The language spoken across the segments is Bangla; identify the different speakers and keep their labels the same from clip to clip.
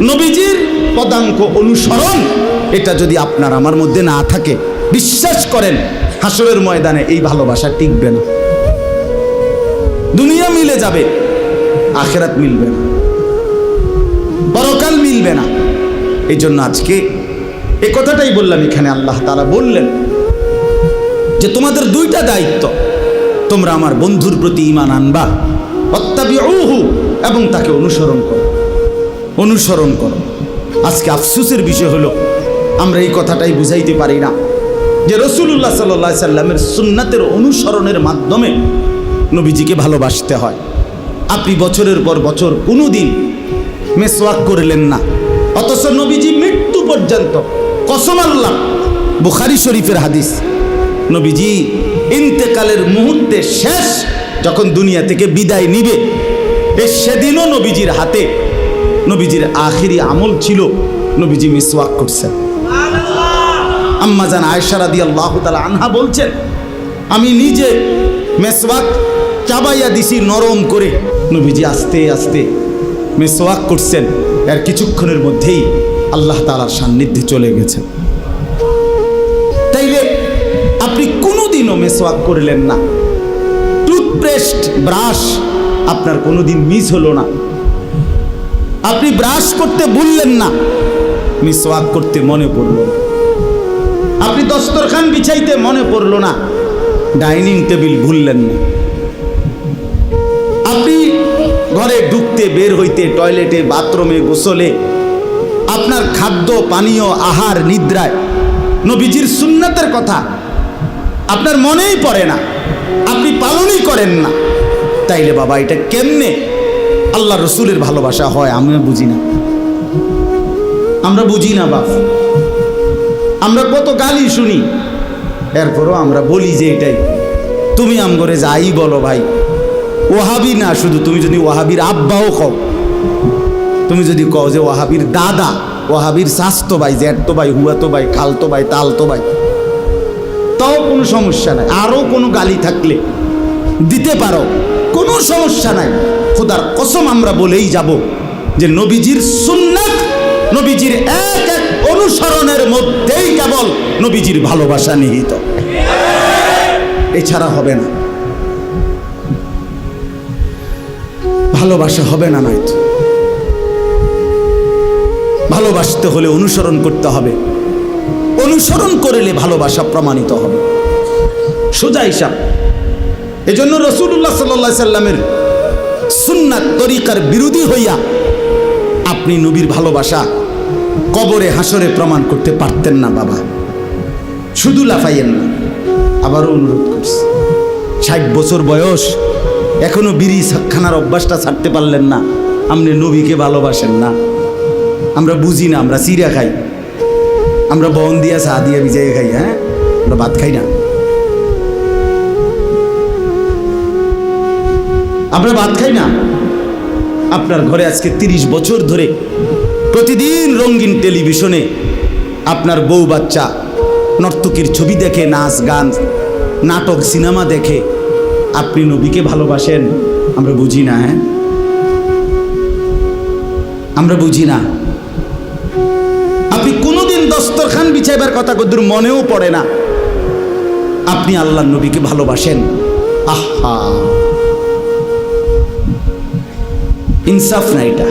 Speaker 1: নবীজির পদাঙ্ক অনুসরণ, এটা যদি আপনার আমার মধ্যে না থাকে, বিশ্বাস করেন হাসরের ময়দানে এই ভালোবাসা টিকবে না। দুনিয়া মিলে যাবে, আখিরাত মিলবে না, পরকাল মিলবে না। এই জন্য আজকে এই কথাটাই বললাম। এখানে আল্লাহ তাআলা বললেন যে তোমাদের দুইটা দায়িত্ব, তোমরা আমার বন্ধুর প্রতি ঈমান আনবা, ওয়াত্তাবিউহু, এবং তাকে অনুসরণ করো, অনুসরণ করো। আজকে আফসোসের বিষয় হলো আমরা এই কথাটাই বুঝাইতে পারি না যে রাসূলুল্লাহ সাল্লাল্লাহু আলাইহি সাল্লামের সুন্নাতের অনুসরণের মাধ্যমে নবীজিকে ভালোবাসতে হয়। আপনি বছরের পর বছর কোনোদিন মেসওয়াক করলেন না, অথচ নবীজি মৃত্যু পর্যন্ত, কসম আল্লাহ, বুখারী শরীফের হাদিস, নবীজি ইন্তেকালের মুহূর্তে শেষ যখন দুনিয়া থেকে বিদায় নিবে, সেদিনও নবীজির হাতে, নবীজির আখিরি আমল ছিল নবীজি মিসওয়াক করছেন। আম্মা জান আয়েশা রাদিয়াল্লাহু তাআলা আনহা বলছেন, আমি নিজে মিসওয়াক চাবাইয়া দিছি নরম করে। নবীজি আস্তে আস্তে মিসওয়াক করছেন, এর কিছুক্ষণের মধ্যেই আল্লাহ তাআলার সান্নিধ্যে চলে গেছেন। তাইলে আপনি কোনোদিনও মিসওয়াক করলেন না, টুথপেস্ট ব্রাশ আপনার কোনোদিন মিস হলো না, আপনি ব্রাশ করতে ভুললেন না, মিসওয়াক করতে মনে পড়লো না, আপনি দস্তরখান বিছাইতে মনে পড়লো না, ডাইনিং টেবিল ভুললেন না, আপনি ঘরে ঢুকতে বের হইতে, টয়লেটে, বাথরুমে, গোসলে, আপনার খাদ্য পানীয়, আহার, নিদ্রায় নবীজির সুন্নাতের কথা আপনার মনেই পড়ে না, আপনি পালনই করেন না। তাইলে বাবা এটা কেমনে আল্লাহ রসুলের ভালোবাসা হয়? আমরা বুঝি না, আমরা বুঝি না বাপ। আমরা কত গালি শুনি, এরপরও আমরা বলি যে এটাই। তুমি আমগরে যাই বলো ভাই, ওয়াহাবি না শুধু, তুমি যদি ওয়াহাবির আব্বাও কও, তুমি যদি কও যে ওয়াহাবির দাদা, ওয়াহাবির শাস্তো ভাই, জ্যাঠতো ভাই, হুয়াতো ভাই, খালতো ভাই, তালতো ভাই, তাও কোনো সমস্যা নাই। আরও কোনো গালি থাকলে দিতে পারো, কোনো সমস্যা নাই। খোদার কসম আমরা বলেই যাব যে নবীজির সুন্নাত, নবীজির এক এক অনুসরণের মধ্যেই কেবল নবীজির ভালোবাসা নিহিত, এছাড়া হবে না, ভালোবাসা হবে না। নয়তো ভালোবাসতে হলে অনুসরণ করতে হবে, অনুসরণ করলে ভালোবাসা প্রমাণিত হবে, সোজা হিসাব। এজন্য রাসূলুল্লাহ সাল্লাল্লাহু আলাইহি সাল্লামের সুন্নাত তরিকার বিরোধী হইয়া আপনি নবীর ভালোবাসা কবরে হাসরে প্রমাণ করতে পারতেন না বাবা। শুধু লাফাইয়েন না, আবারও অনুরোধ করছি, 60 বছর বয়স, এখনো বিড়ি খানার অভ্যাসটা ছাড়তে পারলেন না, আপনি নবীকে ভালোবাসেন না। আমরা বুঝি না, আমরা চিড়া খাই, আমরা বন দিয়া চা দিয়া ভিজাই খাই, হ্যাঁ, আমরা ভাত খাই না, আমরা ভাত খাই না। আপনার ঘরে আজকে 30 বছর ধরে প্রতিদিন রঙিন টেলিভিশনে আপনার বউ বাচ্চা নর্তকীর ছবি দেখে, নাচ গান, নাটক, সিনেমা দেখে, আপনি নবীকে ভালোবাসেন? আমরা বুঝি না, হ্যাঁ, আমরা বুঝি না। আপনি কোনোদিন দস্তরখান বিছাইবার কথা কদ্দুর মনেও পড়ে না, আপনি আল্লাহর নবীকে ভালোবাসেন? আহা, ইনসাফ না এটা।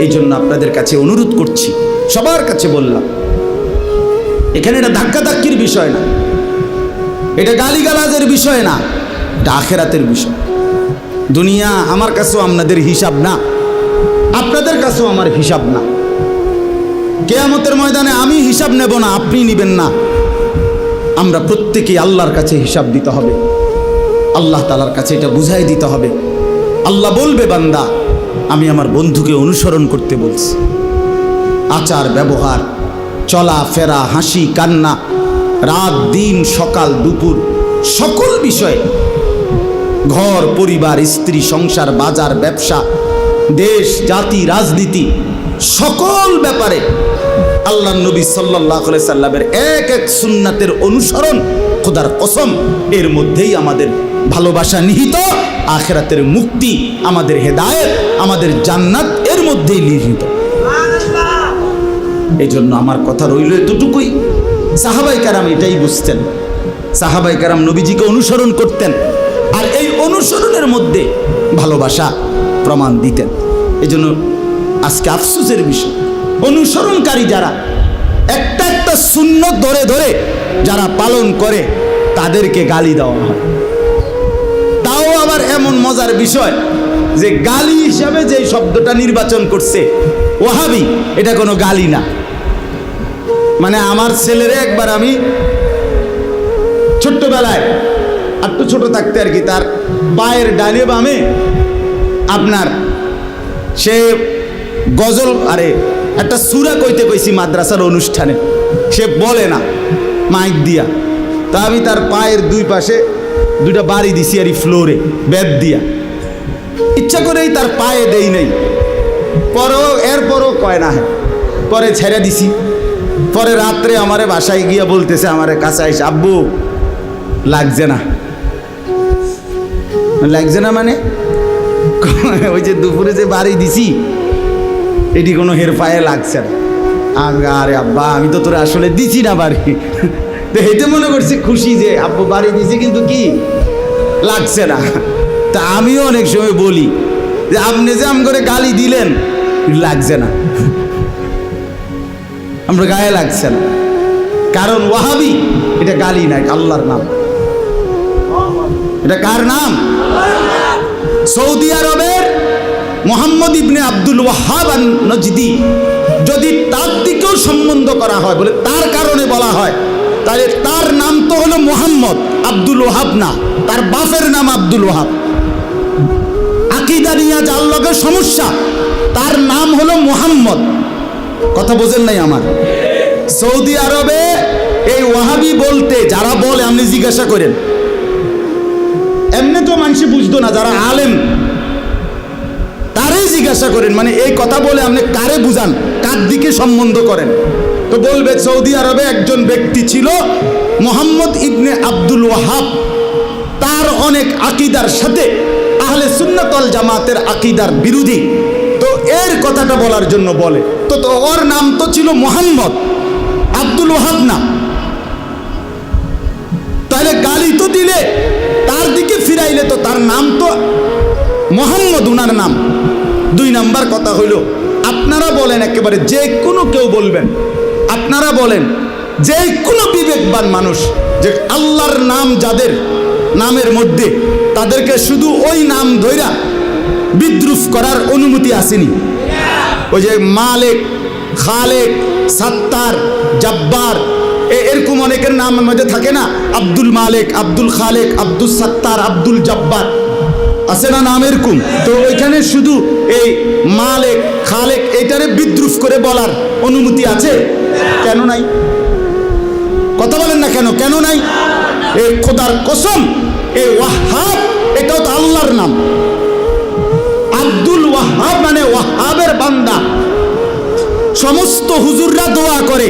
Speaker 1: এই জন্য আপনাদের কাছে অনুরোধ করছি, সবার কাছে বললাম, এখানে এটা ধাক্কাধাক্কির বিষয় না, এটা গালিগালাজের বিষয় না, এটা আখেরাতের বিষয়। দুনিয়া আমার কাছেও আপনাদের হিসাব না, আপনাদের কাছেও আমার হিসাব না। কিয়ামতের ময়দানে আমি হিসাব নেব না, আপনি নেবেন না, আমরা প্রত্যেকেই আল্লাহর কাছে হিসাব দিতে হবে, আল্লাহ তাআলার কাছে এটা বুঝাই দিতে হবে। আল্লাহ বলবে, বান্দা আমি আমার বন্ধুকে অনুসরণ করতে বলছি। আচার ব্যবহার, চলা ফেরা, হাসি কান্না, রাত দিন, সকাল দুপুর, সকল বিষয়ে, ঘর পরিবার, স্ত্রী সংসার, বাজার ব্যবসা, দেশ জাতি রাজনীতি, সকল ব্যাপারে আল্লাহর নবী সাল্লাল্লাহু আলাইহি সাল্লামের এক এক সুন্নাতের অনুসরণ, খোদার কসম এর মধ্যেই আমাদের ভালোবাসা নিহিত, আখিরাতের মুক্তি, আমাদের হেদায়েত, আমাদের জান্নাত এর মধ্যেই নিহিত। এই জন্য আমার কথা রইল এতটুকুই। সাহাবায়ে কেরাম এটাই বুঝতেন, সাহাবায়ে কেরাম নবীজিকে অনুসরণ করতেন, আর এই অনুসরণের মধ্যে ভালোবাসা প্রমাণ দিতেন। এই জন্য আজকে আফসোসের বিষয়, অনুসরণকারী যারা একটা একটা সুন্নত ধরে ধরে যারা পালন করে তাদেরকে গালি দেওয়া হয়। তাও আবার এমন মজার বিষয় যে গালি হিসাবে যে শব্দটা নির্বাচন করছে ওয়াহাবি, এটা কোনো গালি না। মানে আমার ছেলেরে একবার আমি ছোট্টবেলায়, আর তো ছোট থাকতে আর কি, তার পায়ের ডানে বামে আপনার সে গজল, আরে একটা সূরা কইতে কইছি মাদ্রাসার অনুষ্ঠানে, সে বলে না মাইক দিয়া, তা আমি তার পায়ের দুই পাশে দুইটা বাড়ি দিছি আর ফ্লোরে বেদ দিয়া, ইচ্ছা করেই তার পায়ে দেই নাই, এরপরও কয় না, পরে ছেড়ে দিছি। পরে রাত্রে আমারে বাসায় গিয়া বলতেছে, আমারে কাছে আইসে, আব্বু লাগছে না। লাগছে না মানে ওই যে দুপুরে যে বাড়ি দিছি এটি কোনো হের পায়ে লাগছে না। আরে আব্বা, আমি তো তোরা আসলে দিছি না বাড়ি, তো এতে মনে করছি খুশি যে আব্বু বাড়ি দিছি, কিন্তু কি লাগছে না। তা আমিও অনেক সময় বলি যে আপনি যে আম করে গালি দিলেন, লাগছে না, আমরা গায়ে লাগছে না। কারণ ওয়াহাবি এটা গালি নাই, আল্লাহর নাম। এটা কার নাম? সৌদি আরবের মোহাম্মদ ইবনে আব্দুল ওয়াহাব আন-নজদি, যদি তার দিকেও সম্বন্ধ করা হয়, বলে তার কারণে বলা হয়, তাহলে তার নাম তো হলো মোহাম্মদ, আব্দুল ওয়াহাব না, তার বাপের নাম আব্দুল ওয়াহাব। আকীদা নিয়ে যার লগে সমস্যা, তার নাম হলো মোহাম্মদ। কথা বোঝেন নাই আমার? সৌদি আরবে এই ওয়াহাবি বলতে যারা বলে, আপনি জিজ্ঞাসা করেন, এমনি তো মানুষ বুঝতো না, যারা আলেম তারাই জিজ্ঞাসা করেন, মানে এই কথা বলে আপনি কারে বুঝান, কার দিকে সম্বন্ধ করেন, তো বলবে সৌদি আরবে একজন ব্যক্তি ছিল মোহাম্মদ ইবনে আব্দুল ওয়াহাব, তার অনেক আকীদার সাথে আহলে সুন্নাত ওয়াল জামাতের আকীদার বিরোধী, তো এর কথাটা বলার জন্য বলে। তো ওর নাম তো ছিল মোহাম্মদ, আব্দুল ওয়াহাব না। তাহলে গালি তো দিলে, তার দিকে ফিরাইলে তো তার নাম তো মোহাম্মদ, উনার নাম। দুই নাম্বার কথা হইল, আপনারা বলেন, একেবারে যে কোনো কেউ বলবেন, আপনারা বলেন যে কোনো বিবেকবান মানুষ যে আল্লাহর নাম যাদের নামের মধ্যে, তাদেরকে শুধু ওই নাম ধইরা বিদ্রুপ করার অনুমতি আসেনি? ওই যে মালিক, খালেক, সাত্তার, জব্বার, এরকম অনেকের নামের মধ্যে থাকে না, আব্দুল মালিক, আব্দুল খালেক, আব্দুল সাত্তার, আব্দুল জব্বার, আছে না নাম এরকম? তো ওইখানে শুধু এই মালিক, খালেক এইটারে বিদ্রুপ করে বলার অনুমতি আছে? কেন নাই? কথা বলেন না কেন? কেন নাই? এই খোদার কসম, এই ওয়াহাব এটাও তো আল্লাহর নাম। আব্দুল ওয়াহাব মানে ওয়াহাবের বান্দা। সমস্ত হুজুররা দোয়া করে,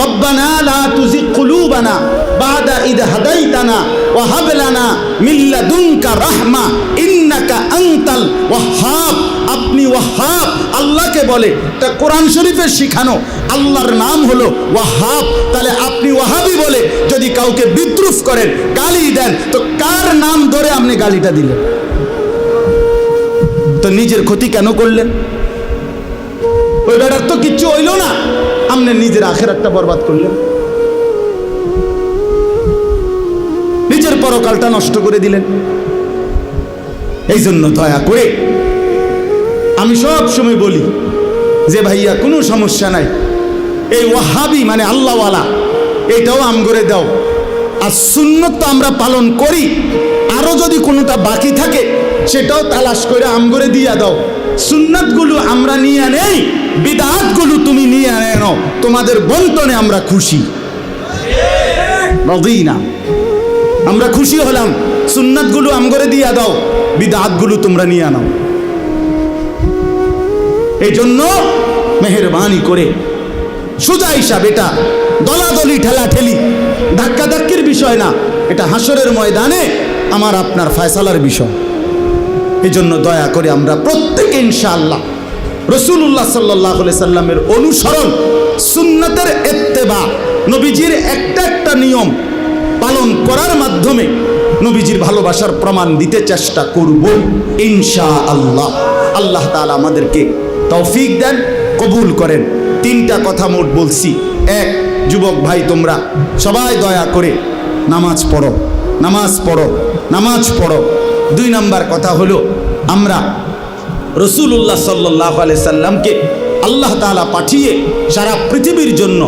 Speaker 1: রব্বানা লা তুজিগ কুলুবানা বাদা ইদ হাদাইতানা ওয়া হাব লানা মিন লাদুনকা রাহমা ইন্নাকা আনতাল ওয়াহাব। আপনি ওয়াহাব আল্লাহকে বলে, তা কোরআন শরীফে শিখানো আল্লাহর নাম হলো ওয়াহাব। তাহলে আপনি ওয়াহাবি বলে যদি কাউকে বিদ্রুপ করেন, গালি দেন, তো কার নাম ধরে আপনি গালিটা দিলেন? তো নিজের ক্ষতি কেন করলেন? ওই বেটার তো কিচ্ছু হইল না, আপনি নিজের আখিরাতটা বরবাদ করলেন, নিজের পরকালটা নষ্ট করে দিলেন। এই জন্য দয়া করে আমি সব সময় বলি যে ভাইয়া কোনো সমস্যা নাই, এই ওয়াহাবি মানে আল্লাহওয়ালা এটাও আম করে দাও, আর সুন্নত তো আমরা পালন করি, আরো যদি কোনোটা বাকি থাকে সেটাও তালাশ করে আম করে দিয়া দাও। সুন্নাতগুলো আমরা নিয়ে নেই, বিদআতগুলো তুমি নিয়ে আনো, তোমাদের বন্টনে আমরা খুশি। রাদিনা, আমরা খুশি হলাম, সুন্নাতগুলো আম করে দিয়া দাও, বিদআতগুলো তোমরা নিয়ে আনো। এই জন্য মেহেরবানি করে সোজা হিসাব, এটা দলাদলি ঠেলাঠেলি ধাক্কাধাক্কির বিষয় না, এটা হাসরের ময়দানে আমার আপনার ফয়সালার বিষয়। এই জন্য দয়া করে আমরা প্রত্যেকে ইনশাআল্লাহ রাসূলুল্লাহ সাল্লাল্লাহু আলাইহি সাল্লামের অনুসরণ, সুন্নাতের ইত্তেবা, নবীজির একটা একটা নিয়ম পালন করার মাধ্যমে নবীজির ভালোবাসার প্রমাণ দিতে চেষ্টা করব ইনশাআল্লাহ। আল্লাহ তাআলা আমাদেরকে তৌফিক দেন, কবুল করেন। তিনটা কথা মোট বলছি। এক, যুবক ভাই তোমরা সবাই দয়া করে নামাজ পড়ো, নামাজ পড়ো, নামাজ পড়ো। 2 নাম্বার কথা হলো, আমরা রাসূলুল্লাহ সাল্লাল্লাহু আলাইহি সাল্লামকে আল্লাহ তাআলা পাঠিয়ে সারা পৃথিবীর জন্য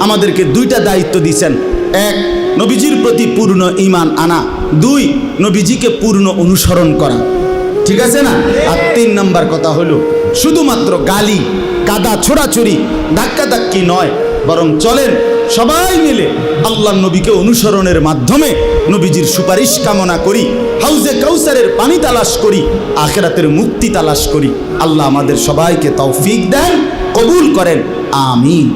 Speaker 1: আমাদেরকে 2টা দায়িত্ব দিয়েছেন। 1, নবীজির প্রতি পূর্ণ ঈমান আনা। 2, নবীজিকে পূর্ণ অনুসরণ করা। ঠিক আছে না? আর 3 নাম্বার কথা হলো, শুধুমাত্র গালি, কাদা ছোড়াছুরি, ধাক্কাধাক্কি নয়, বরং চলেন সবাই মিলে আল্লাহর নবীকে অনুসরণের মাধ্যমে নবীজির সুপারিশ কামনা করি, হাউজে কাউসারের পানি তালাশ করি, আখিরাতের মুক্তি তালাশ করি। আল্লাহ আমাদের সবাইকে তৌফিক দেন, কবুল করেন। আমিন।